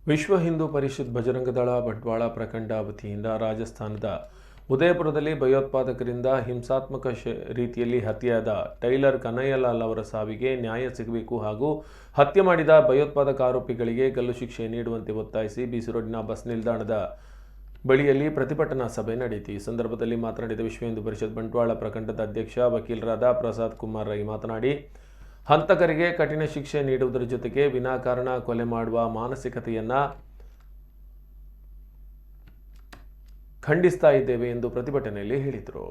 ವಿಶ್ವ ಹಿಂದೂ ಪರಿಷತ್ ಬಜರಂಗದಳ ಬಂಟ್ವಾಳ ಪ್ರಖಂಡ ವತಿಯಿಂದ ರಾಜಸ್ಥಾನದ ಉದಯಪುರದಲ್ಲಿ ಭಯೋತ್ಪಾದಕರಿಂದ ಹಿಂಸಾತ್ಮಕ ರೀತಿಯಲ್ಲಿ ಹತ್ಯೆಯಾದ ಟೈಲರ್ ಕನ್ನಯ್ಯಲಾಲ್ ಅವರ ಸಾವಿಗೆ ನ್ಯಾಯ ಸಿಗಬೇಕು ಹಾಗೂ ಹತ್ಯೆ ಮಾಡಿದ ಭಯೋತ್ಪಾದಕ ಆರೋಪಿಗಳಿಗೆ ಗಲ್ಲು ಶಿಕ್ಷೆ ನೀಡುವಂತೆ ಒತ್ತಾಯಿಸಿ ಬಿಸಿ ರೋಡಿನ ಬಸ್ ನಿಲ್ದಾಣದ ಬಳಿಯಲ್ಲಿ ಪ್ರತಿಭಟನಾ ಸಭೆ ನಡೆಯಿತು. ಈ ಸಂದರ್ಭದಲ್ಲಿ ಮಾತನಾಡಿದ ವಿಶ್ವ ಹಿಂದೂ ಪರಿಷತ್ ಬಂಟ್ವಾಳ ಪ್ರಖಂಡದ ಅಧ್ಯಕ್ಷ ವಕೀಲರಾದ ಪ್ರಸಾದ್ ಕುಮಾರ್ ರೈ ಮಾತನಾಡಿ, ಹಂತಕರಿಗೆ ಕಠಿಣ ಶಿಕ್ಷೆ ನೀಡುವುದರ ಜೊತೆಗೆ ವಿನಾಕಾರಣ ಕೊಲೆ ಮಾಡುವ ಮಾನಸಿಕತೆಯನ್ನು ಖಂಡಿಸ್ತಾ ಇದ್ದೇವೆ ಎಂದು ಪ್ರತಿಭಟನೆಯಲ್ಲಿ ಹೇಳಿದರು.